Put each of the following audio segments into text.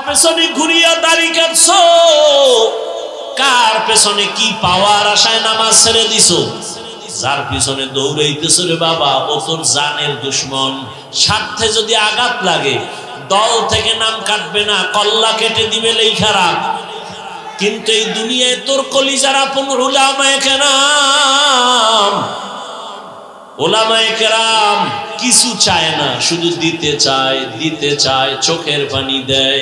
পেছনে ঘুরিয়া দাড়ি কাটছো? কার পেছনে কি পাওয়ার আশায় নামাজ ছেড়ে দিছো? যার পিছনে দৌড়াইতেছো রে বাবা, ও তোর জানের দুশ্মন। স্বার্থে যদি আঘাত লাগে দল থেকে নাম কাটবে না, কল্লা কেটে দিবে লেখা রাখ। কিন্তু এই দুনিয়ায় তোর কলিজার আপন উলামায়ে কেরাম, উলামায়ে কেরাম কিছু চায় না, শুধু দিতে চায়, দিতে চায়, চোখের পানি দেয়,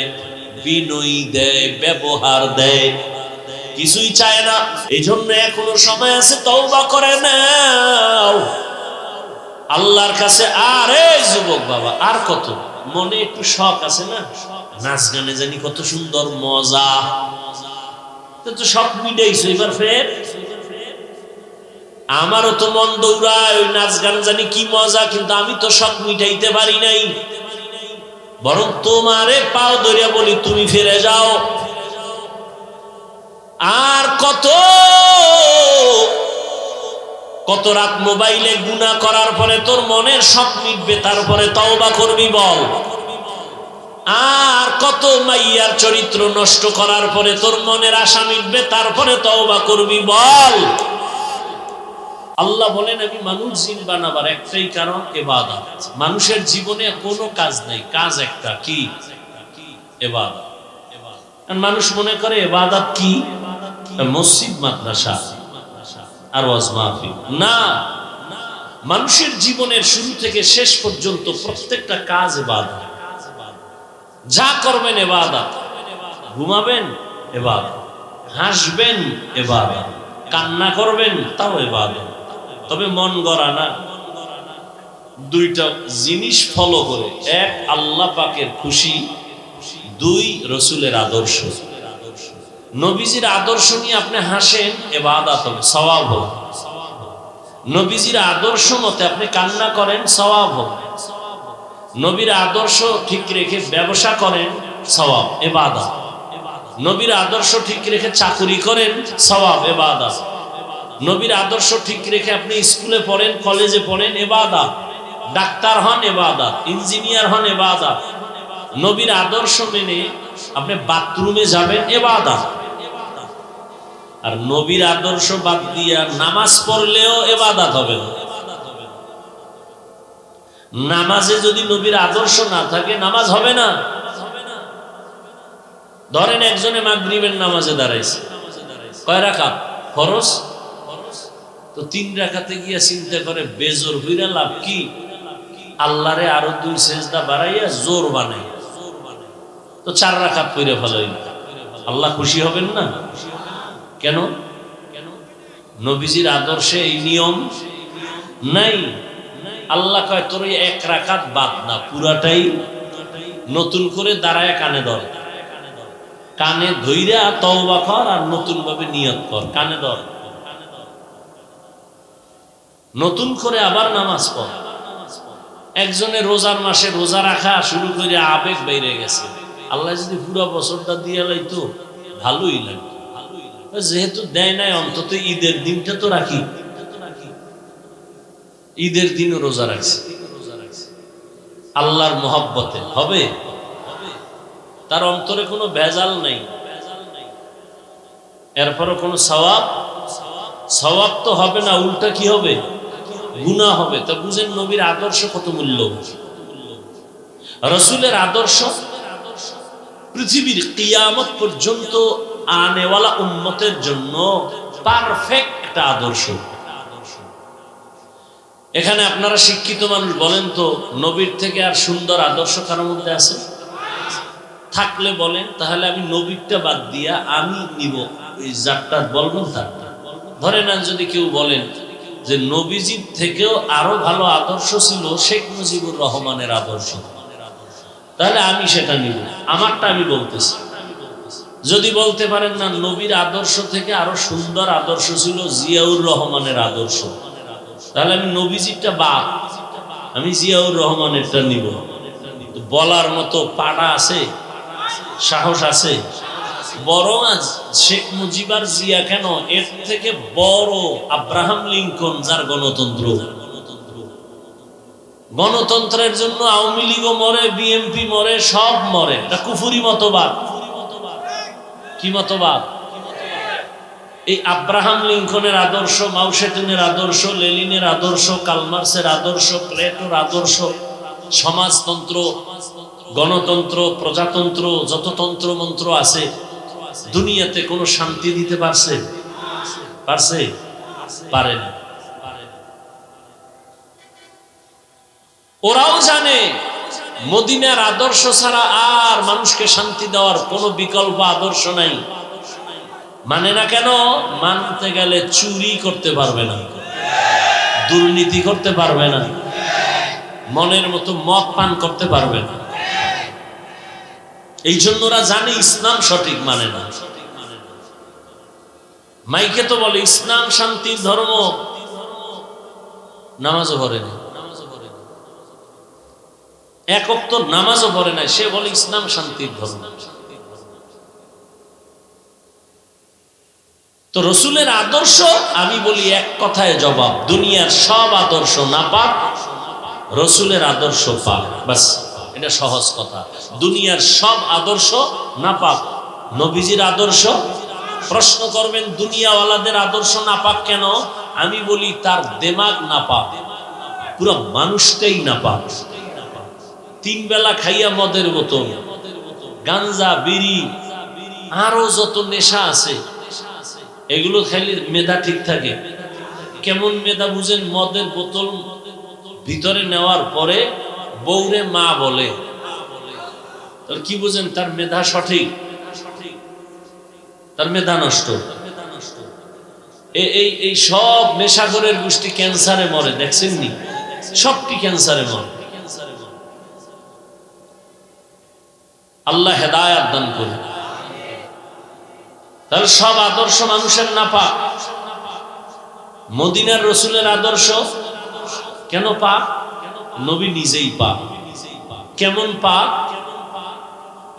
বিনয়ী দেয়, ব্যবহার দেয়, কিছুই চায় না। এই জন্য এখনো সময় আছে, তওবা করে নাও আল্লাহর কাছে। আর এই যুবক বাবা, আর কত মনে একটু শখ আছে না, নাচ গানে জানি কত সুন্দর মজা, তো শখ মিটাইছো, এবার ফের আমারও তো মন দৌড়ায়, ওই নাচ গান জানি কি মজা, কিন্তু আমি তো শখ মিটাইতে পারি নাই। বরং তোমারে পাও ধরিয়া বলি, তুমি ফিরে যাও। আর কত কত রাত মোবাইলে গুনাহ করার পরে তোর মনের শখ মিটবে, তারপরে তওবা করবি বল। আর কত মাইয়ার চরিত্র নষ্ট করার পরে তোর মনের আশা মিটবে, তারপরে তওবা করবি বল। আল্লাহ বলেন আমি মানুষ জিন বানাবার একটাই কারণ, ইবাদত। মানুষের জীবনে কোনো কাজ নাই, কাজ একটা, কি? ইবাদত। মানুষ মনে করে ইবাদত কি? মসজিদ, মাদ্রাসা আর ওয়াজ মাহফিল। না, মানুষের জীবনের শুরু থেকে শেষ পর্যন্ত প্রত্যেকটা কাজ ইবাদত। যা করবেন ইবাদত, ঘুমাবেন ইবাদত, হাসবেন ইবাদত, কান্না করবেন তাও ইবাদত। তবে মন গড়া না, দুইটা জিনিস ফলো করে, এক আল্লাহ পাকের খুশি, দুই রসুলের আদর্শ। নবীজির আদর্শ নিয়ে আপনি হাসেন, ইবাদত হবে, সওয়াব হবে। নবীজির আদর্শ মতে আপনি কান্না করেন, সওয়াব হবে। নবীর আদর্শ ঠিক রেখে ব্যবসা করেন, সওয়াব, ইবাদত। নবীর আদর্শ ঠিক রেখে চাকরি করেন, সওয়াব, ইবাদত। নবীর আদর্শ ঠিক রেখে আপনি স্কুলে পড়েন, কলেজে পড়েন, ইবাদত। ডাক্তার হন, ইবাদত। ইঞ্জিনিয়ার হন, ইবাদত। নবীর আদর্শ মেনে আপনি বাথরুমে যাবেন, ইবাদত। আর নবীর আদর্শ বাদ দিয়া নামাজ পড়লেও ইবাদত হবে না। নামাজে যদি নবীর আদর্শ না থাকে, নামাজ হবে না। ধরেন একজনে মাগরিবের নামাজে দাঁড়াইছে, কয় রাকাত? ফরজ। তো 3 রাকাতে গিয়া চিন্তা করে বেজোর হইরা লাভ কি? আল্লাহরে আরো 2 সেজদা বাড়াইয়া জোর বানাই, তো 4 রাকাত পড়ে ফেলাই, আল্লাহ খুশি হবেন না? কেন? নবীজির আদর্শে এই নিয়ম নাই। আল্লাহ কয় তোর 1 রাকাত বাদ না, পুরাটাই নতুন করে দাঁড়ায় কানে ধর, কানে ধইরা তওবা কর আর নতুন ভাবে নিয়ত কর, কানে ধর, নতুন করে আবার নামাজ পড়। একজনের রোজার মাসে রোজা রাখা শুরু করে আবেগ বাইরে গেছে, আল্লাহ যদি পুরো বছরটা দিয়ে লাইতো ভালোই লাগতো, যেহেতু দেয় নাই অন্তত ঈদের দিনটা তো রাখি, ঈদের দিনও রোজা রাখছে। আল্লাহর মহব্বতে হবে, তার অন্তরে কোনো ভেজাল নাই, এরপরও কোনো সওয়াব সওয়াব তো হবে না, উল্টা কি হবে? গুনাহ হবে। তা বুঝেন নবীর আদর্শ কত মূল্য। রাসূলের আদর্শ পৃথিবীর কিয়ামত পর্যন্ত আনেওয়ালা উম্মতের জন্য পারফেক্ট একটা আদর্শ। এখানে আপনারা শিক্ষিত মানুষ, বলেন তো নবীর থেকে আর সুন্দর আদর্শ কারোর মধ্যে আছে? থাকলে বলেন, তাহলে আমি নবীরটা বাদ দিয়া আমি নিব এই যারটা বলবেন তারটা। ধরে নেন যদি কেউ বলেন যে নবীজির থেকেও আরো ভালো আদর্শ ছিল শেখ মুজিবুর রহমানের আদর্শ, তাহলে আমি সেটা নিব, আমারটা আমি বলতেছি। যদি বলতে পারেন না নবীর আদর্শ থেকে আরো সুন্দর আদর্শ ছিল জিয়াউর রহমানের আদর্শ, তাহলে আমি নবীজিরটা বাদ, আমি জিয়াউর রহমানেরটা নিব। বলার মতো পাড়া আছে, সাহস আছে? বরং আজ শেখ মুজিবার জিয়া কেন, এর থেকে বড় আব্রাহাম লিঙ্কন যার গণতন্ত্র, গণতন্ত্রের জন্য আওয়ামী লীগও মরে, বিএনপি মরে, সব মরে। এটা কুফুরি মতবাদ। কি মতবাদ? এই আব্রাহাম লিঙ্কনের আদর্শ, মাও সেতুনের আদর্শ, লেনিনের আদর্শ, কালমার্সের আদর্শ, প্লেটোর আদর্শ, সমাজতন্ত্র, গণতন্ত্র, প্রজাতন্ত্র, যত তন্ত্র মন্ত্র আছে দুনিয়াতে কোনো শান্তি দিতে পারছে? পারছে? পারে না। ওরাও জানে মদিনার আদর্শ ছাড়া আর মানুষকে শান্তি দেওয়ার কোনো বিকল্প আদর্শ নাই। মানে না কেন? মানতে গেলে চুরি করতে পারবে না, দুর্নীতি করতে পারবে না, মনের মতো মদ পান করতে পারবে না। এই জন্য ওরা জানে ইসলাম সঠিক মানে না। মাইকে তো বলে ইসলাম শান্তির ধর্ম, নামাজও পড়ে না, এক ওয়াক্ত নামাজও পড়ে না, সে বলে ইসলাম শান্তির ধর্ম। তো রসুলের আদর্শ, আমি বলি এক কথায় জবাব, দুনিয়ার সব আদর্শ নাপাক, রসুলের আদর্শ পাক। বাস, এটা সহজ কথা। দুনিয়ার সব আদর্শ নাপাক, নবীজির আদর্শ। প্রশ্ন করবেন দুনিয়াওয়ালাদের আদর্শ নাপাক কেন? আমি বলি তার দেমাগ নাপাক, পুরো মানুষটাই নাপাক। তিন বেলা খাইয়া মদের বোতল, গাঞ্জা, বিড়ি, আরো যত নেশা আছে এগুলো খাইলে মেধা ঠিক থাকে। কেমন মেধা বুঝেন? মদের বোতল ভিতরে নেওয়ার পরে বউরে মা বলে, তাহলে কি বুঝেন? তার মেধা সঠিক, তার মেধা নষ্ট। এই সব নেশাখোরের গোষ্ঠী ক্যান্সারে মরে, দেখছেন নি? সবটি ক্যান্সারে মরে। আল্লাহ হেদায়েত দান করুন। তাহলে সব আদর্শ মানুষের নাপাক। মদিনার রসুলের আদর্শ কেন পাক? নবী নিজেই পাক। কেমন পাক?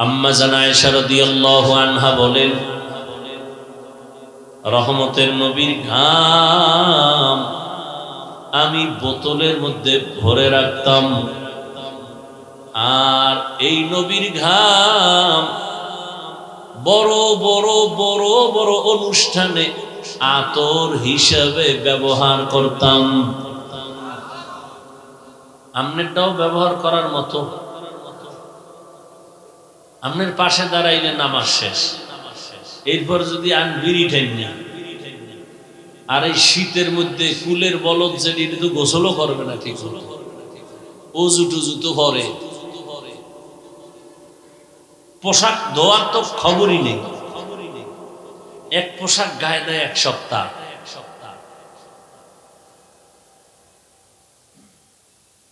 আম্মা জান আয়েশা রাদিয়াল্লাহু আনহা বলেন, রহমতের নবীর ঘাম আমি বোতলের মধ্যে ভরে রাখতাম, আর এই নবীর ঘাম বড় বড় বড় বড় অনুষ্ঠানে আতর হিসাবে ব্যবহার করতাম। আমনেরটাও ব্যবহার করার মতো। আমনের পাশে দাঁড়াইলে নামাজ শেষ, এরপর যদি আন বিড়ি ঠাইনি, আর এই শীতের মধ্যে কুলের বলদ যেটি তো গোসলও করবে না ঠিক মতো, অজু টুজু তো করে, পোশাক ধোয়ার তো খবরই নেই, এক পোশাক গায়ে দেয় এক সপ্তাহ।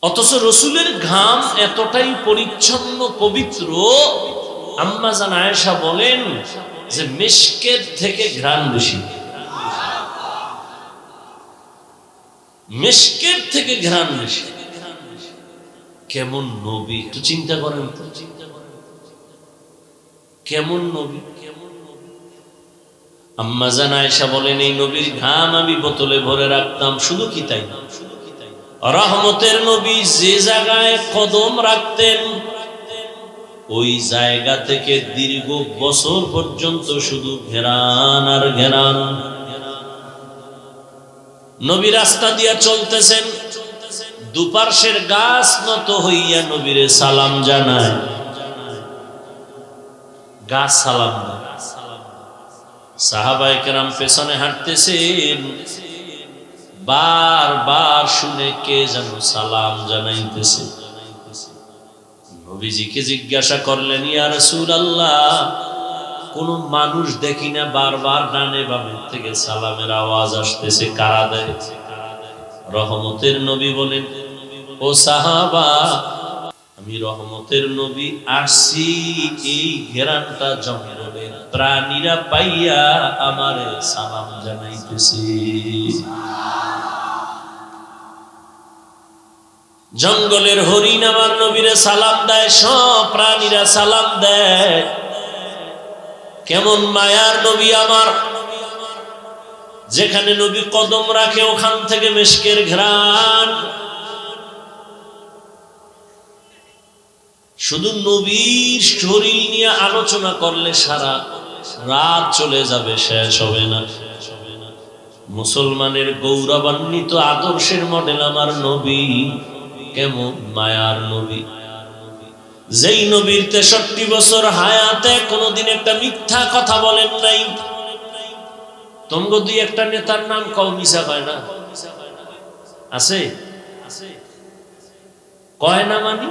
অথচ রসুলের ঘাম এতটাই পরিচ্ছন্ন পবিত্র, আম্মা জান আয়েশা বলেন যে মিশকের থেকে ঘ্রাণ বেশি, মিশকের থেকে ঘ্রাণ বেশি। কেমন নবী একটু চিন্তা করেন তো, কেমন নবী। আম্মা জান আয়েশা বলেন এই নবীর ঘাম আমি বোতলে ভরে রাখতাম। শুধু কি তাই না, রহমতের নবী যে জায়গায় কদম রাখতেন ওই জায়গা থেকে দীর্ঘ বছর পর্যন্ত শুধু ঘেরান আর ঘেরান। নবী রাস্তা দিয়া চলতেছেন, দুপার্শ্বের গাছ নত হইয়া নবীরে সালাম জানায়, গাছ সালাম দেয়। সাহাবায়ে কেরাম পেছনে হাঁটতেছেন, বারবার শুনে কে যেন সালাম জানাইতেছে। নবীজিকে জিজ্ঞাসা করলেন, ইয়া রাসূলুল্লাহ, কোন মানুষ দেখি না, বারবার ডানে বামে থেকে সালামের আওয়াজ আসতেছে, কারা দেয়? রহমতের নবী বলেন, ও সাহাবা, আমি রহমতের নবী আসছি এই ঘেরানটা জঙ্গলের প্রাণীরা পাইয়া আমারে সালাম জানাইতেছে। জঙ্গলের হরিণ আমার নবীরে সালাম দেয়, সব প্রাণীরা সালাম দেয়। কেমন মায়ার নবী আমার, যেখানে নবী কদম রাখে ওখান থেকে মিশকের ঘ্রাণ। শুধু নবীর শরীর নিয়ে আলোচনা করলে সারা রাত চলে যাবে, শেষ হবে না। মুসলমানের গৌরবান্বিত আদর্শের মডেল আমার নবী। কেমন মায়ার নবী, যেই নবীর 63 বছর হায়াতে কোনদিন একটা মিথ্যা কথা বলেন নাই। তোমগো দুই একটা নেতার নাম কও, মিছা কয় না? আছে কয় না? মানি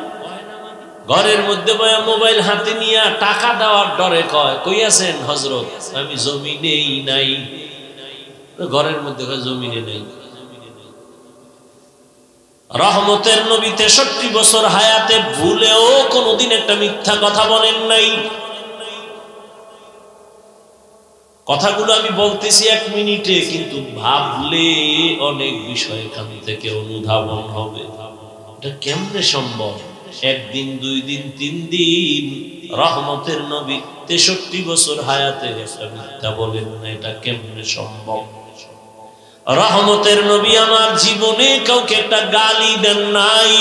ঘরের মধ্যে বয়া মোবাইল হাতে নিয়ে টাকা দেওয়ার ডরে কয়, কই আছেন হযরত? আমি জমিনেই নাই। ঘরের মধ্যে কয় জমিনে নেই। রহমতের নবী 63 বছর হায়াতে ভুলেও কোনদিন একটা মিথ্যা কথা বলেন নাই। কথাগুলো আমি বলতেছি 1 মিনিটে, কিন্তু ভাবলে অনেক বিষয় এখান থেকে অনুধাবন হবে। এটা কেমনে সম্ভব? একদিন, 2 দিন, 3 দিন রহমতের নবী 63 বছর হায়াতে একটা মিথ্যা বলেন না, এটা কেমনে সম্ভব? রহমতের নবী আমার জীবনে কাউকে একটা গালি দেন নাই,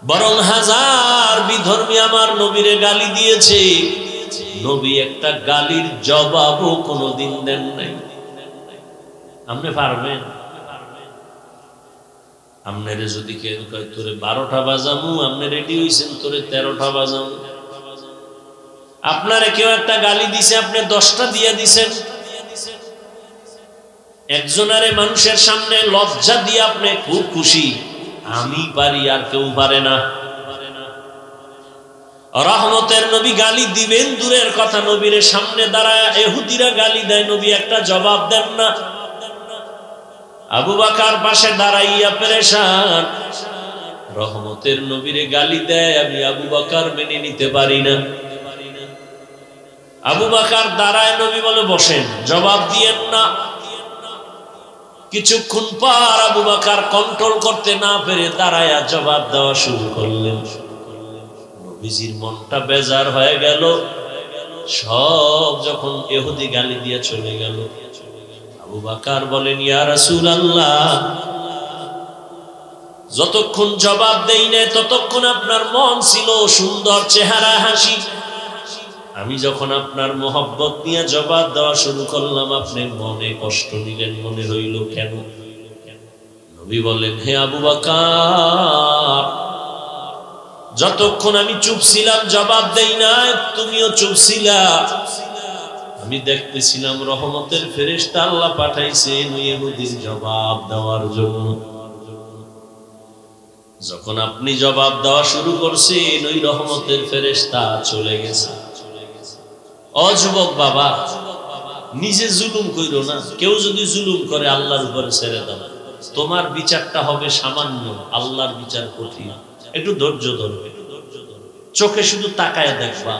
বরং হাজার বিধর্মী আমার নবীরে গালি দিয়েছে, নবী একটা গালির জবাবও কোনোদিন দেন নাই। আপনি পারবেন? আপনারে যদি কেউ কয় তোরে 12টা বাজামু, আপনি রেডি হইছেন তোরে 13টা বাজামু। আপনারে কেউ একটা গালি দিছে, আপনি 10টা দিয়ে দিছেন। একজনারে মানুষের সামনে লজ্জা দিয়ে আপনি খুব খুশি, আমি পারি আর কেউ পারে না। রহমতের নবী গালি দিবেন দূরের কথা, নবীর সামনে দাঁড়ায় ইহুদিরা গালি দেয়, নবী একটা জবাব দেন না। আবু বকর পাশে দাঁড়াইয়া পেরেশান, রহমতের নবীরে গালি দেয়, আমি আবু বকর মেনে নিতে পারি না। আবু বকর দাঁড়ায়, নবী বলে বসেন, জবাব দিয়েন না। কিছুক্ষণ পর আবু বকর কন্ট্রোল করতে না পেরে দাঁড়ায়া জবাব দেওয়া শুরু করলেন। নবীজির মনটা বেজার হয়ে গেল। সব যখন ইহুদি গালি দিয়ে চলে গেল, আবু বকর বলেন, ইয়া রাসূলুল্লাহ, যতক্ষণ জবাব দেই না ততক্ষণ আপনার মন ছিল সুন্দর, চেহারা হাসি। আমি যখন আপনার মোহব্বত নিয়ে জবাব দেওয়া শুরু করলাম, আপনি মনে কষ্ট নিলেন, মনে হইল কেন? নবী বলেন, হে আবু বকর, যতক্ষণ আমি চুপ ছিলাম, জবাব দেই না, তুমিও চুপ ছিলা। আমি দেখতেছিলাম রহমতের ফেরেশতা আল্লাহ পাঠাইছেন ইহুদির জবাব দেওয়ার জন্য। যখন আপনি জবাব দেওয়া শুরু করছেন, ওই রহমতের ফেরেশতা চলে গেছে। ও যুবক বাবা, নিজে জুলুম কইরো না। কেউ যদি জুলুম করে আল্লাহর উপরে ছেড়ে দাও, তোমার বিচারটা হবে সামান্য, আল্লাহর বিচার কঠিন। একটু ধৈর্য ধরবে, চোখে শুধু তাকায় দেখবা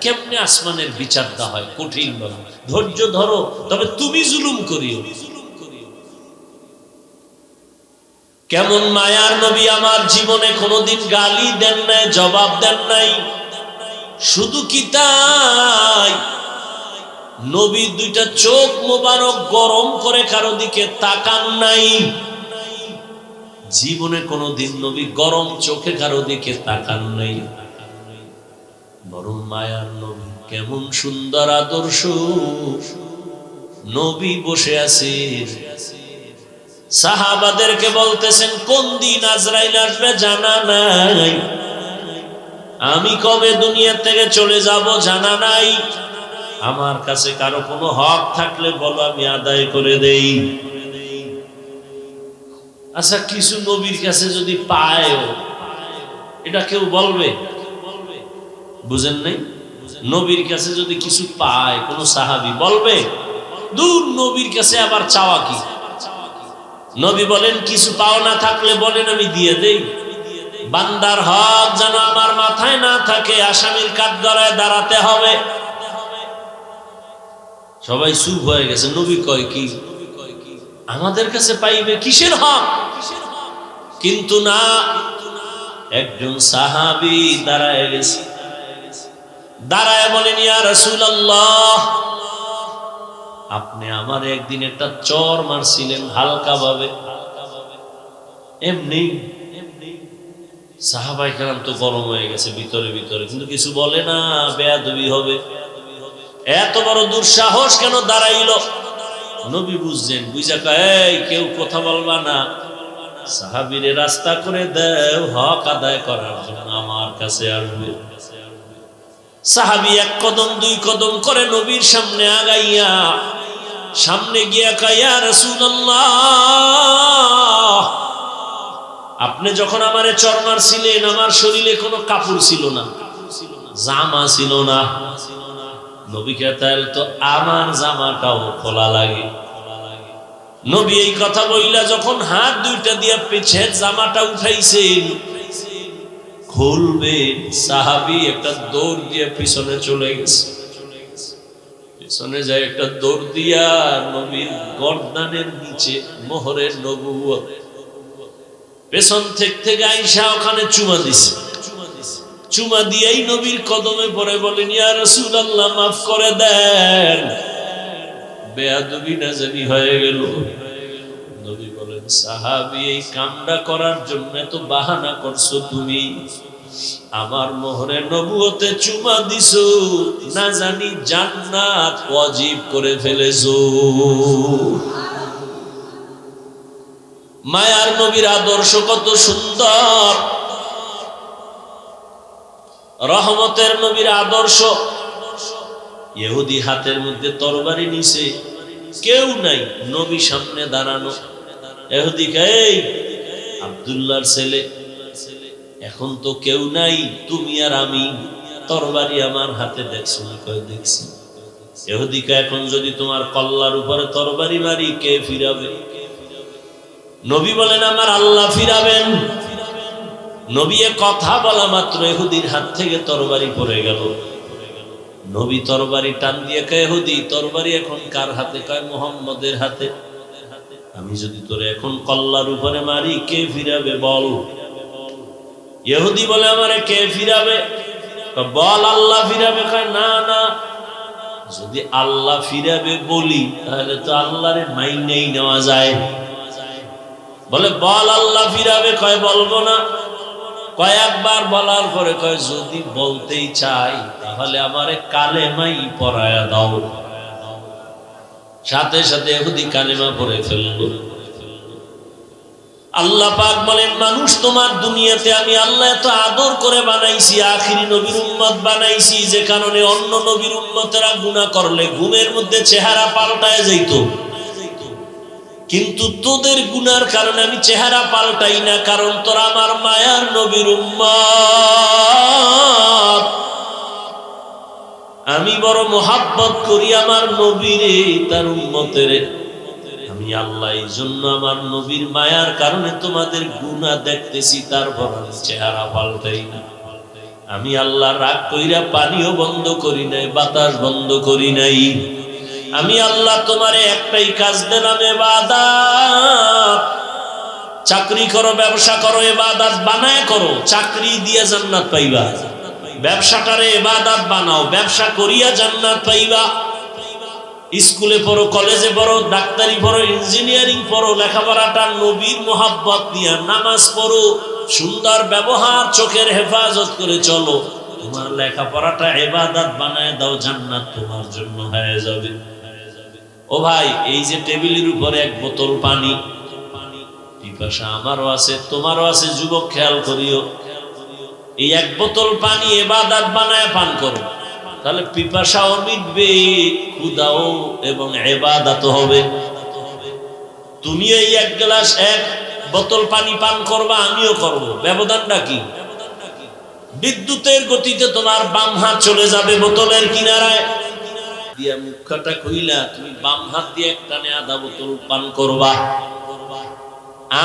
কেমনে আসমানের বিচারটা হয়, কঠিন ভাবে। ধৈর্য ধরো, তবে তুমি জুলুম করিও। কেমন মায়ার নবী আমার জীবনে কোনোদিন গালি দেন নাই, জবাব দেন নাই। শুধু কি তাই, নবী 2টা চোখ মোবারক গরম করে কারো দিকে তাকান নাই। জীবনে কোনোদিন নবী গরম চোখে কারো দিকে তাকান নাই। বরং মায়ার নবী, কেমন সুন্দর আদর্শ। নবী বসে আছেন, সাহাবাদেরকে বলতেছেন, কোন দিন আজরাইল আসবে জানা নাই, আমি কবে দুনিয়া থেকে চলে যাব জানা নাই। আমার কাছে কারো কোনো হক থাকলে বলো, আমি আদায় করে দেই। আচ্ছা, কিছু নবীর কাছে যদি পায়, এটা কেউ বলবে? বুঝেন নাই? নবীর কাছে যদি কিছু পায় কোন সাহাবী বলবে? দূর, নবীর কাছে আবার চাওয়া কি? নবী বলেন, কিছু পাও না থাকলে বলেন, আমি দিয়ে দেই। বান্দার হক যেন আমার মাথায় না থাকে, আসামির কাঠগড়ায় দাঁড়াতে হবে। সবাই চুপ হয়ে গেছে। নবী কয় কি? আমাদের কাছে পাইবে কিসের হক? কিন্তু না, একজন সাহাবী দাঁড়ায় গেছে, দাঁড়ায় বলেন, ইয়া রাসূলুল্লাহ, আপনি আমার একদিন একটা চর মারছিলেন হালকা ভাবে, এমনি। সাহাবায়ে কেরাম তো গরম হয়ে গেছে ভিতরে ভিতরে, কিন্তু কিছু বলে না, বেয়াদবি হবে। এত বড় দুঃসাহস কেন দাঁড়াইলো? নবী বুঝছেন, বুঝা কয় এই কেউ কথা বলবা না, সাহাবীরে রাস্তা করে দাও, হক আদায় করার জন্য আমার কাছে আসবে। সাহাবী এক কদম দুই কদম করে নবীর সামনে আগাইয়া, সামনে গিয়া কয় ইয়া রাসূলুল্লাহ, আপনি যখন আমারে চর মারছিলেন আমার শরীরে কোনো কাপড় ছিল না, জামা ছিল না। নবী কে তাহলে তো আমার জামাটাও খোলা লাগে। নবী এই কথা বইলা যখন হাত দুইটা দিয়া পেছের জামাটা উঠাইছেন, খুলবে, সাহাবী একটা দৌড় দিয়ে পিছনে চলে গেছে। পিছনে যায় একটা দৌড় দিয়া নবীর গর্দানের নিচে মোহরের নবুয়ত পেছন থেকে আইসা ওখানে চুমা দিছে। চুমা দিয়েই নবীর কদমে পড়ে বলেন ইয়া রাসূলুল্লাহ মাফ করে দেন, বেয়াদবি না জানি হয়ে গেল। নবী বলেন সাহাবী এই কামটা করার জন্য তো বাহানা করছো তুমি, আমার মোহরে নবুয়তে চুমা দিছো, না জানি জান্নাত ওয়াজিব করে ফেলেছো। মায়ার নবীর আদর্শ কত সুন্দর, রহমতের নবীর আদর্শ। ইহুদি হাতের মধ্যে তরবারি নিছে, কেউ নাই, নবী সামনে দাঁড়ানো। ইহুদি কয় আব্দুল্লাহর ছেলে, এখন তো কেউ নাই, তুমি আর আমি, তরবারি আমার হাতে দেখছো? কয় দেখছি। ইহুদি কয় এখন যদি তোমার কল্লার উপরে তরবারি মারি কে ফিরাবে? নবী বলেন আমার আল্লাহ ফিরাবেন। নবী কথা বলা মাত্র ইহুদির হাত থেকে তরবারি পড়ে গেল। নবী তরবারি টান দিয়ে কয় ইহুদি তরবারি এখন কার হাতে? কয় মুহাম্মদের হাতে। আমি যদি তোরে এখন কল্লার উপরে মারি কে ফিরাবে বল? ইহুদি বলে আমারে কে ফিরাবে? বল আল্লাহ ফিরাবে। কয় না না, যদি আল্লাহ ফিরাবে বলি তাহলে তো আল্লাহরে মাইনেই নেওয়া যায়। বলে বল আল্লাহ ফিরাবে। কয় বলবো না। কয়েকবার বলার পরে কয় যদি বলতেই চাই তাহলে আমারে কালেমাই পড়ায়া দাও। সাথে সাথে ইহুদি কালেমা পড়ে ফেলল। আল্লাহ পাক বলেন মানুষ তোমার দুনিয়াতে আমি আল্লাহ এত আদর করে বানাইছি, আখিরি নবীর উম্মত বানাইছি, যে কারণে অন্য নবীর উম্মতেরা গুনাহ করলে ঘুমের মধ্যে চেহারা পাল্টায় যাইত, কিন্তু তোদের গুনার কারণে আমি চেহারা পাল্টাই না, কারণ তোরা আমার মায়ার নবীর উম্মত। আমি বড় মোহাব্বত করি আমার নবীরে, তার উম্মতের। আমি আল্লাহ এই জন্য আমার নবীর মায়ার কারণে তোমাদের গুনাহ দেখতেছি, তারপর আমি চেহারা পাল্টাই না। আমি আল্লাহ রাগ কইরা পানিও বন্ধ করি নাই, বাতাস বন্ধ করি নাই। আমি আল্লাহ তোমারে একটাই কাজ দিলাম, ইবাদত। চাকরি করো, ব্যবসা করো, ইবাদত বানায় করো, চাকরি দিয়ে জান্নাত পাইবা। ব্যবসাটারে ইবাদত বানাও, ব্যবসা করিয়া জান্নাত পাইবা। স্কুলে পড়ো, কলেজে পড়ো, ডাক্তারি পড়ো, ইঞ্জিনিয়ারিং পড়ো, লেখাপড়াটা নবীর মোহাব্বত নিয়ে, নামাজ পড়ো, সুন্দর ব্যবহার, চোখের হেফাজত করে চলো। তোমার লেখাপড়াটা ইবাদত বানায় দাও, জান্নাত তোমার জন্য হয়ে যাবে। ও ভাই, এই যে টেবিলের উপরে এক বোতল পানি, পিপাসা আমারও আছে তোমারও আছে, যুবক খেয়াল করিও, এই এক বোতল পানি ইবাদত বানায় পান করো, তাহলে পিপাসাও মিটবে, ক্ষুধাও এবং ইবাদতও হবে। তুমি এই এক গ্লাস এক বোতল পানি পান করবা, আমিও করব, ব্যবধানটা কি? বিদ্যুতের গতিতে তোমার বাম হাত চলে যাবে বোতলের কিনারায় দিয়া, মুখটা কইলা তুমি বাম হাত দিয়ে একটানে আধা বোতল পান করবা।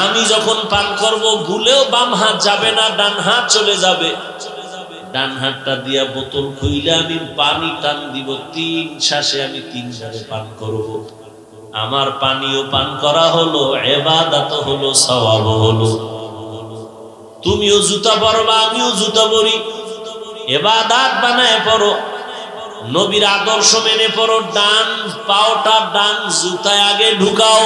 আমি যখন পান করব ভুলেও বাম হাত যাবে না, ডান হাত চলে যাবে। ডান হাতটা দিয়া বোতল খুইলা আমি পানি টান দিব, 3 শ্বাসে আমি 3 বারে পান করব। আমার পানিও পান করা হলো, ইবাদত হলো, সওয়াব হলো। তুমিও জুতা পরবা, আমিও জুতা পরি, ইবাদত বানায় পড়ো, নবীর আদর্শ মেনে পড়ো। ডান পাওটা ডান জুতায় আগে ঢুকাও,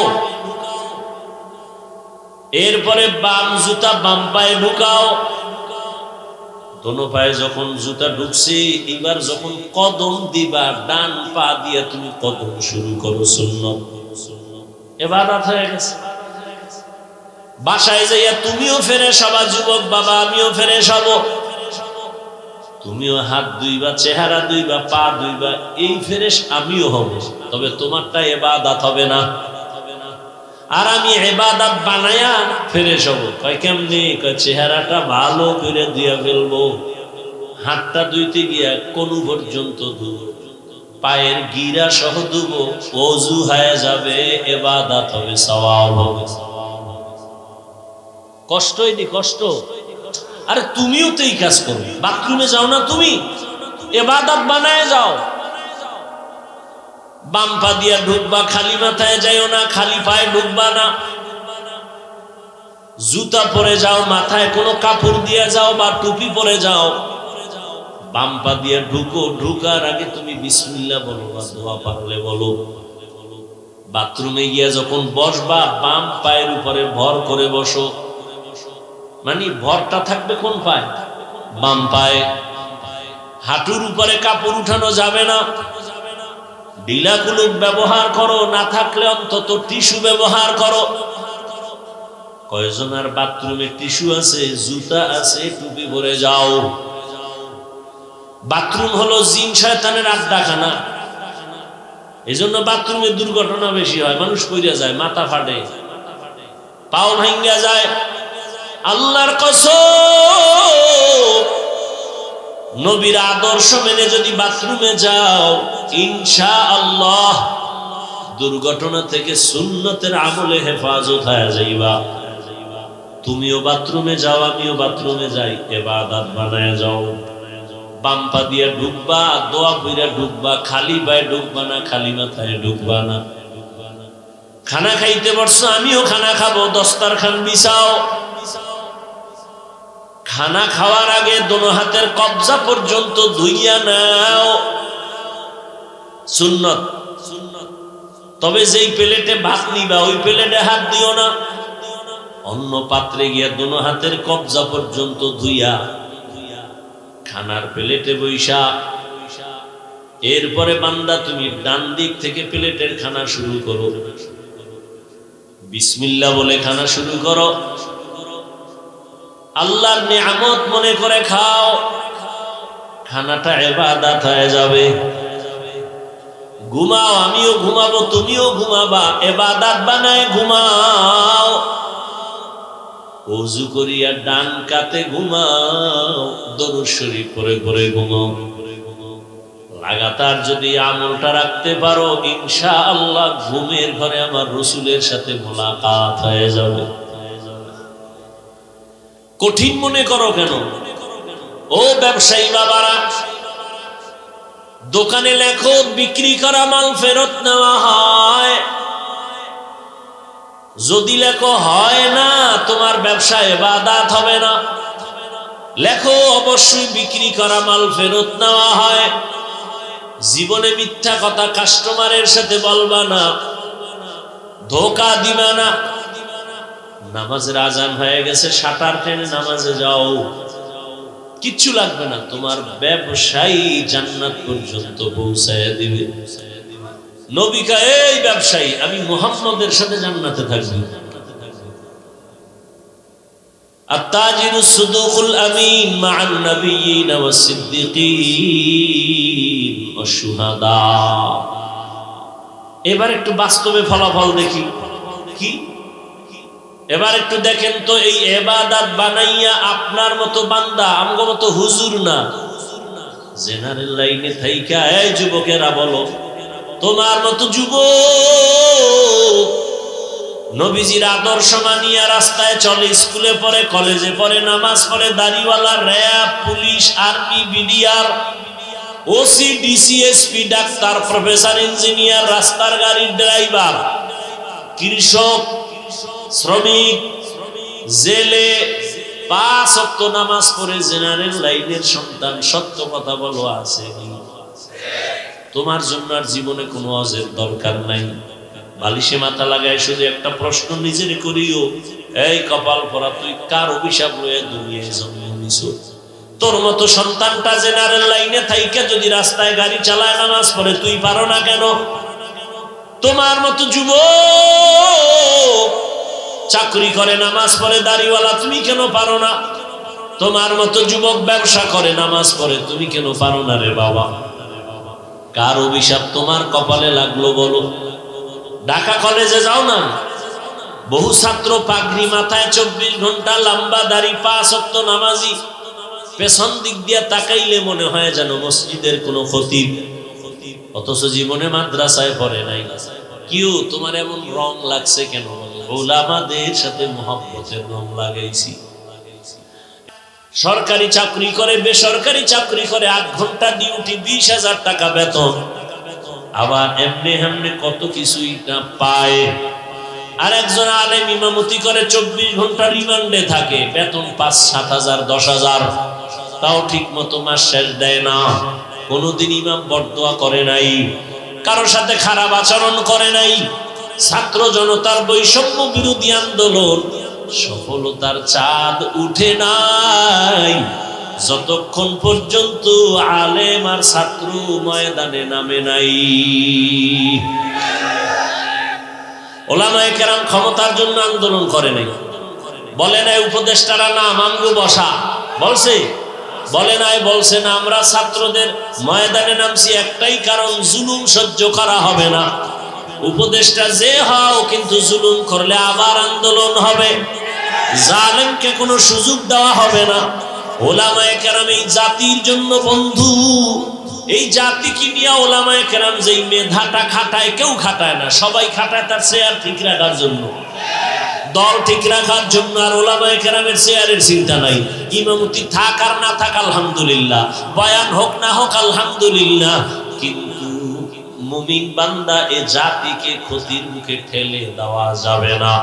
এরপরে বাম জুতা বাম পায়ে ঢুকাও, কোন পায়ে যখন জুতা ঢুকছে, এবার যখন কদম দিবা ডান পা দিয়া তুমি কদম শুরু করো, সুন্নত ইবাদত হয়ে গেছে। বাসায় যাইয়া তুমিও ফ্রেশ হবা, যুবক বাবা আমিও ফ্রেশ হব, তুমিও হাত ধুইবা, চেহারা ধুইবা, পা ধুইবা, এই ফ্রেশ আমিও হব, তবে তোমারটা ইবাদত হবে না। আর আমি ইবাদত বানায়া ফ্রেশ হব। কয় কেমনে? কয় চেহারাটা ভালো করে দিয়া ফেলবো, হাতটা ধুইতে গিয়া কোনু পর্যন্ত ধুব, পায়ের গিরা সহ ধুব, ওযু হয়ে যাবে, ইবাদত হবে, সওয়াব হবে। কষ্টই নি কষ্ট। আরে তুমিও তো এই কাজ করো, বাথরুমে যাও না তুমি, ইবাদত বানায় যাও। বাম পা দিয়া ঢুকবা, খালি মাথায় যাইও না, খালি পায়ে ঢুকবা না। জুতা পরে যাও, মাথায় কোনো কাপড় দিয়ে যাও বা টুপি পরে যাও, বাম পা দিয়ে ঢুকো, ঢুকার আগে তুমি বিসমিল্লাহ বলো বা দোয়া পারলে বলো। বাথরুমে গিয়া যখন বসবা, বাম পায়ের উপরে ভর করে বসো, মানে ভরটা থাকবে কোন পায়ে? বাম পায়ে। হাঁটুর উপরে কাপড় উঠানো যাবে না। ঢিলা কুলুপ ব্যবহার করো, না থাকলে অন্তত টিস্যু ব্যবহার করো। কয়জনের বাথরুমে টিস্যু আছে, জুতা আছে, টুপি পরে যাও। বাথরুম হলো জিন শয়তানের আড্ডাখানা, এই জন্য বাথরুমে দুর্ঘটনা বেশি হয়, মানুষ পইরা যায়, মাথা ফাটে, পাও ভাঙ্গা যায়। আল্লাহর কসম, নবীর আদর্শ মেনে যদি বাথরুমে যাও, ইনশাআল্লাহ দুর্ঘটনা থেকে সুন্নতের আমলে হেফাজত হয়ে যাইবা। তুমিও বাথরুমে যাও, আমিও বাথরুমে যাই, ইবাদত বানায় যাও। বাম পা দিয়ে ঢুকবা, দোয়া পইরা ঢুকবা, খালি পায়ে ঢুকবা না, খালি মাথায় ঢুকবা না। খানা খাইতে বসছো, আমিও খানা খাবো, দস্তারখান বিছাও। খানা খাওয়ার আগে দোনো হাতের কবজা পর্যন্ত ধুইয়া নাও, সুন্নত। তবে যেই প্লেটে ভাত নিবা, ওই প্লেটে হাত দিও না। অন্য পাত্রে গিয়া দোনো হাতের কবজা পর্যন্ত ধুইয়া খানার প্লেটে বৈশা। এরপরে বান্দা তুমি ডান দিক থেকে প্লেটের খানা শুরু করো, বিসমিল্লাহ বলে খানা শুরু করো। আল্লাহর নিয়ামত মনে করে খাও, খানাটা ইবাদত হয়ে যাবে। ঘুমাও, আমিও ঘুমাবো, তুমিও ঘুমাবা, ইবাদত বানায় ঘুমাও। ওযু করিয়া ডান কাতে ঘুমাও, দরুদ শরীফ পড়ে পড়ে ঘুমাও। লাগাতার যদি আমলটা রাখতে পারো, ইনশাআল্লাহ ঘুমের ঘরে আমার রাসূলের সাথে মোলাকাত হয়ে যাবে। কঠিন মনে করো কেন? ও ব্যবসায়ী বাবারা, দোকানে লেখো বিক্রি করা মাল ফেরত নেওয়া হয়। যদি লেখো হয় না, তোমার ব্যবসা ইবাদত হবে না। লেখো অবশ্যই বিক্রি করা মাল ফেরত নেওয়া হয়। জীবনে মিথ্যা কথা কাস্টমারের সাথে বলবা না, ধোঁকা দিবা না। নামাজের আজান হয়ে গেছে, শাটার টেনে নামাজে যাও, কিচ্ছু লাগবে না, তোমার ব্যবসায়ী জান্নাত পর্যন্ত পৌঁছায় দিবে। নবী কয়, এই ব্যবসায়ী, আমি মুহাম্মদের সাথে জান্নাতে থাকবো। আত-তাজিরুস সুদুকুল আমিন মা'আন নাবিয়্যিন ওয়াস সিদ্দিকিন ওয়াশ শুহাদা। এবার একটু বাস্তবে ফলাফল দেখি। কি? এবার একটু দেখেন তো, এই ইবাদত বানাইয়া আপনার মতো বান্দা, আমগো মতো হুজুর না, জেনারেল লাইনে থাইকা, এই যুবকেরা বলো, তোমার মতো যুবক নবীজির আদর্শ মানিয়া রাস্তায় চলে, স্কুলে পড়ে, কলেজে পড়ে, নামাজ পড়ে, দাড়িওয়ালা, RAB, police, army, BDR, OC, DC, SP, doctor, professor, engineer, রাস্তার গাড়ির ড্রাইভার, কৃষক, শ্রমিক, জেলে, 5 ওয়াক্ত নামাজ পড়ে জেনারেল লাইনের সন্তান, সত্য কথা বলো আছে? তোমার জন্য আর জীবনে কোনো অজের দরকার নাই। বালিশে মাথা লাগায় শুধু একটা প্রশ্ন নিজের করিও, এই কপাল পরা, তুই কার অভিশাপ লয়ে দুনিয়ায় জন্ম নিছো? তোর মতো সন্তানটা জেনারেল লাইনে থাইকে যদি রাস্তায় গাড়ি চালায় নামাজ পড়ে তুই পারো না কেন? তোমার মতো যুবক চাকরি করে নামাজ পড়ে দাড়িওয়ালা, তুমি কেন পারো না? তোমার মতো যুবক ব্যবসা করে নামাজ পড়ে, তুমি কেন পারো না রে বাবা? কার অভিশাপ তোমার কপালে লাগলো বলো? ঢাকা কলেজে যাও না, বহু ছাত্র পাগড়ি মাথায়, 24 ঘন্টা লম্বা দাড়ি, 5 ওয়াক্ত নামাজি, পেছন দিক দিয়ে তাকাইলে মনে হয় যেন মসজিদের কোনো খতিব, অথচ জীবনে মাদ্রাসায় পড়ে নাই। কিউ তোমার এমন রং লাগছে কেন? ওলামাদের সাথে মুহাব্বতের রং লাগাইছি। সরকারি চাকরি করে, বেসরকারি চাকরি করে, 8 ঘন্টা ডিউটি, 20,000 টাকা বেতন, আবার এমনি এমনি কত কিছুই না পায়। আর একজন আলেম ইমামতি করে, 24 ঘন্টা রিমান্ডে থাকে, বেতন 5-7 হাজার, 10,000, তাও ঠিক মতো মাস শেষ দেয় না। কোনোদিন ইমাম বরদোয়া করে নাই, কারোর সাথে খারাপ আচরণ করে নাই। ছাত্র জনতার বৈষম্য বিরোধী আন্দোলন সফলতার চাঁদ উঠে নাই যতক্ষণ পর্যন্ত আলেম আর ছাত্র ময়দানে নামে নাই। ওলামায়ে কেরাম ক্ষমতার জন্য আন্দোলন করে নাই, বলে নাই উপদেষ্টারা না মামগো বসা, বলছে? বলে নাই, বলছে না আমরা ছাত্রদের ময়দানে নামছি একটাই কারণ, জুলুম সহ্য করা হবে না। উপদেষ্টা যে হও, কিন্তু জুলুম করলে আবার আন্দোলন হবে, জালেমকে কোনো সুযোগ দেওয়া হবে না। ওলামায়ে কেরাম এই জাতির জন্য বন্ধু, এই জাতিকে নিয়ে ওলামায়ে কেরাম যেই মেধাটা খাটায়, কেউ খাটায় না, সবাই খাটায় তার চেয়ার ঠিক রাখার জন্য, দল ঠিক রাখার জন্য। আর ওলামায়ে কেরামের চেয়ারের চিন্তা নাই, ইমামতি থাক আর না থাক আলহামদুলিল্লাহ, বয়ান হোক না হোক আলহামদুলিল্লাহ, কিন্তু মুমিন বান্দা এ জাতিকে ক্ষতির মুখে ঠেলে দেওয়া যাবে না।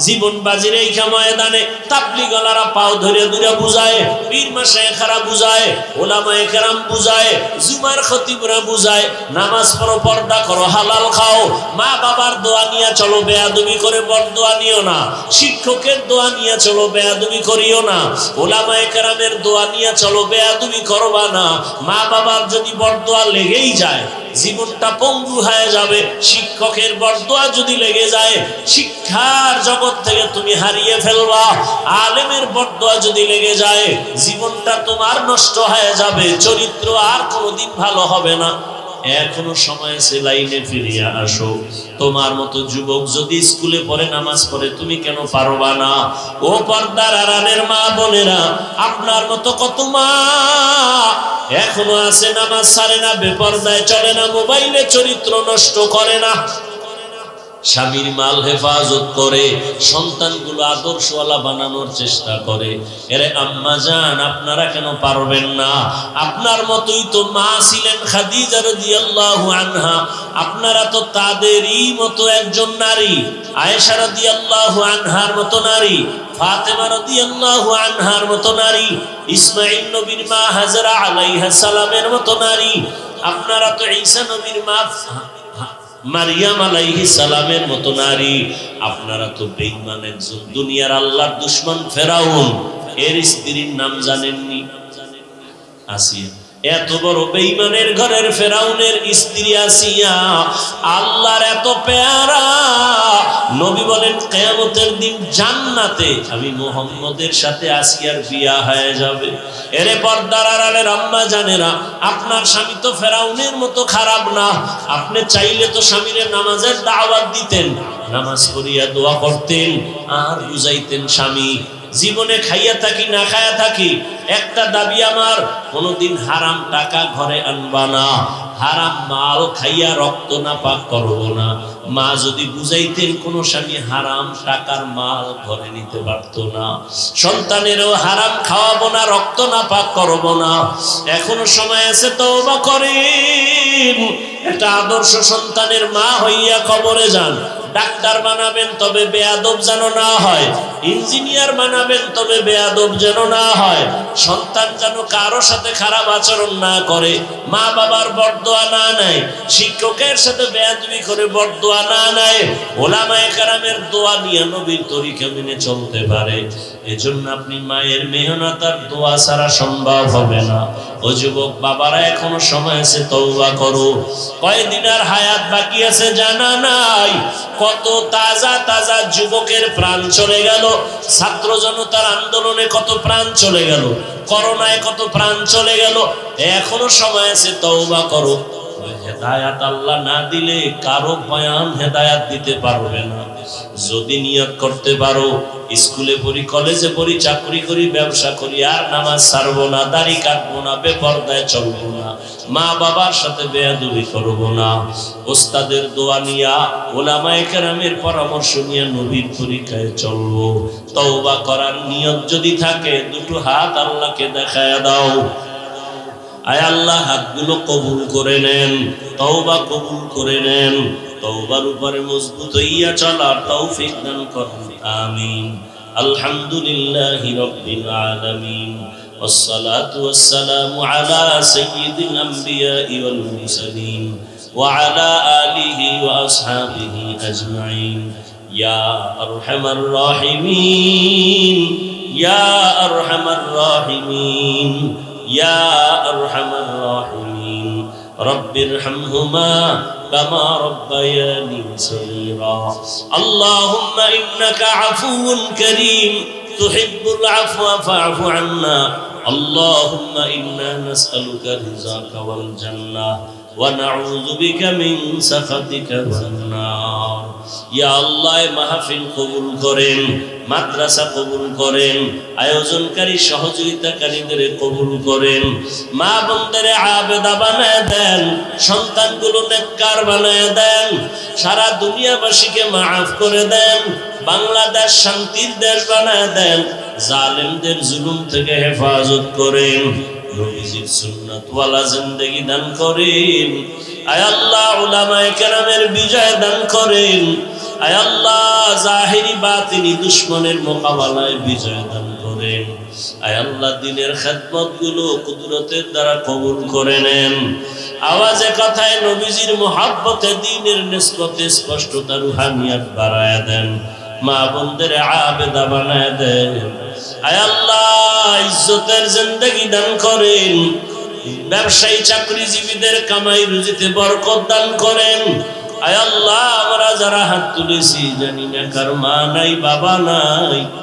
জীবন বাজির এই ময়দানে তাবলীগওয়ালারা পাও ধরে ধরে বুঝায়, পীর মাশায়েখরা বুঝায়, ওলামায়ে কেরাম বুঝায়, জুমার খতিবরা বুঝায়, নামাজ পড়ো, পর্দা করো, হালাল খাও, মা বাবার দোয়া নিয়ে চলো, বেয়াদবি করে বরদোয়া নিও না, শিক্ষকের দোয়া নিয়ে চলো, বেয়াদবি করিও না, ওলামায়ে কেরামের দোয়া নিয়ে চলো, বেয়াদবি করবা না। মা বাবার যদি বরদোয়া লেগেই যায় জীবনটা পঙ্গু হয়ে যাবে, শিক্ষকের বরদোয়া যদি লেগে যায় শিক্ষার জগৎ থেকে তুমি হারিয়ে ফেলবা, আলেমের বরদোয়া যদি লেগে যায় জীবনটা তোমার নষ্ট হয়ে যাবে, চরিত্র আর কোনোদিন ভালো হবে না। এখনো সময় আছে, লাইনে ফিরিয়ে আসো। তোমার মতো যুবক যদি স্কুলে পড়ে নামাজ পড়ে, তুমি কেন পারবা না? ও পর্দার আড়ালের মা বোনেরা, আপনার মতো কত মা এখনো আছে নামাজ ছাড়ে না, বেপরদায় চলে না, মোবাইলে চরিত্র নষ্ট করে না, স্বামীর মাল হেফাজত করে, সন্তানগুলো আদর্শওয়ালা বানানোর চেষ্টা করে। এরে আম্মা জান, আপনারা কেন পারবেন না? আপনার মতোই তো মা ছিলেন খাদিজা রাদিয়াল্লাহু আনহা, আপনারা তো তাদেরই মতো একজন নারী, আয়েশা রাদিয়াল্লাহু আনহার মতো নারী, ফাতেমা রাদিয়াল্লাহু আনহার মতো নারী, ইসমাঈল নবীর মা হাজরা আলাইহা সালামের মতো নারী, আপনারা তো ঈসা নবীর মা মারিয়াম আলাইহিস সালামের মতো নারী, আপনারা তো বেঈমান একজন দুনিয়ার আল্লাহর দুশমন ফেরাউন, এর স্ত্রীর নাম জানেননি? আসিয়া। এত বড় বেঈমানের ঘরের ফেরাউনের স্ত্রী আসিয়া আল্লাহর এত পেয়ারা, নবী বলেন কিয়ামতের দিন জান্নাতে আমি মুহাম্মদের সাথে আসিয়ার বিয়া হয়ে যাবে। এরে পর্দার আড়ালের আম্মা জানেরা, আপনার স্বামী তো ফেরাউনের মতো খারাপ না, আপনি চাইলে তো স্বামীর নামাজের দাওয়াত দিতেন, নামাজ পড়িয়া দোয়া করতেন, আর বুঝাইতেন স্বামী জীবনে খাইয়া থাকি না খাইয়া থাকি একটা দাবি আমার, কোনদিন হারাম টাকা ঘরে আনবা না, হারাম মাল খাইয়া রক্ত না পাক করবো না। মা যদি বুঝাইতেন, কোন স্বামী হারাম টাকার মাল ঘরে নিতে পারতো না। সন্তানেরও হারাম খাওয়াবো না, রক্ত না পাক করবো না। এখনো সময় আছে, তওবা করেন, একটা আদর্শ সন্তানের মা হইয়া কবরে যান, ডাক্তার বানাবেন, তবে বেয়াদব যেন না হয়। ইঞ্জিনিয়ার বানাবেন, তবে বেয়াদব যেন না হয়, সন্তান যেন কারো সাথে খারাপ আচরণ না করে, মা বাবার বরদোয়া না নেয়, শিক্ষকের সাথে বেয়াদবি করে বরদোয়া না নেয়, ওলামায়ে কেরামের দোয়া নিয়ে নবীর তরিকা মেনে চলতে পারে। এজন্য আপনি মায়ের মেহনত আর দোয়া ছাড়া সম্ভব হবে না। ও যুবক বাবারা, এখনো সময় আছে, তওবা করো। কয়দিন আর হায়াত বাকি আছে জানা নাই। কত তাজা তাজা যুবকের প্রাণ চলে গেল, ছাত্র জনতার আন্দোলনে কত প্রাণ চলে গেল, করোনায় কত প্রাণ চলে গেল। এখনো সময় আছে, তওবা করো। হেদায়াত আল্লাহ না দিলে কারো বয়ান হেদায়াত দিতে পারবে না। যদি নিয়ত করতে পারো, স্কুলে পড়ি, কলেজে পড়ি, চাকরি করি, ব্যবসা করি, আর নামাজ ছাড়বো না, দাড়ি কাটবো না, বেপরদায় চলবো না, মা বাবার সাথে বেয়াদবি করবো না, ওস্তাদের দোয়া নিয়া, ওলামায়ে কেরামের পরামর্শ নিয়ে নবীর তরিকায় চলবো। তওবা করার নিয়ত যদি থাকে, দুটো হাত আল্লাহকে দেখায়া দাও। আয় আল্লাহ, হাতগুলো কবুল করে নেন, তওবা কবুল করে নেন, তওবার উপরে মজবুত হইয়া চলার তৌফিক দান করুন। আমিন। আলহামদুলিল্লাহি রাব্বিল আলামিন, والصلاة والسلام على سيد الأنبياء والمرسلين وعلى آله وأصحابه أجمعين يا أرحم الراحمين يا أرحم الراحمين يا أرحم الراحمين رب ارحمهما كما ربياني صغيرا اللهم إنك عفو كريم تحب العفو فاعف عنا اللهم إنا نسألك رضاك والجنة ونعوذ بك من سخطك والنار يا الله মাহফিল কবুল করেন, মাদ্রাসা কবুল করেন, আয়োজনকারী সহযোগিতাকারীদের কবুল করেন, মা বোনদের আবেদা বানায় দেন, সন্তানগুলো নেককার বানায় দেন, সারা দুনিয়াবাসীকে মাফ করে দেন, বাংলাদেশ শান্তির দেশ বানায় দেন, জালেমদের জুলুম থেকে হেফাজত করেন, নবীজির সুন্নাতওয়ালা জিন্দেগি দান করেন। আয় আল্লাহ, উলামায়ে কেরামের বিজয় দান করেন। আয় আল্লাহ, জাহিরি বাতিনি দুশমনের মোকাবেলায় বিজয় দান করেন। আয় আল্লাহ, দিনের খেদমতগুলো কুদরতের দ্বারা কবুল করে নেন। আওয়াজে কথায় নবীজির মুহাব্বতে, দ্বীনের নিসবতে স্পষ্টতা রুহানিয়াত বাড়ায় দেন, মা বোনদের আবেদা বানায় দেন। আয় আল্লাহ, ইজ্জতের জিন্দেগি দান করেন, ব্যবসায়ী চাকরিজীবীদের কামাই রুজিতে বরকত দান করেন। আয় আল্লাহ, আমরা যারা হাত তুলেছি জানি না কার মা নাই, বাবা নাই,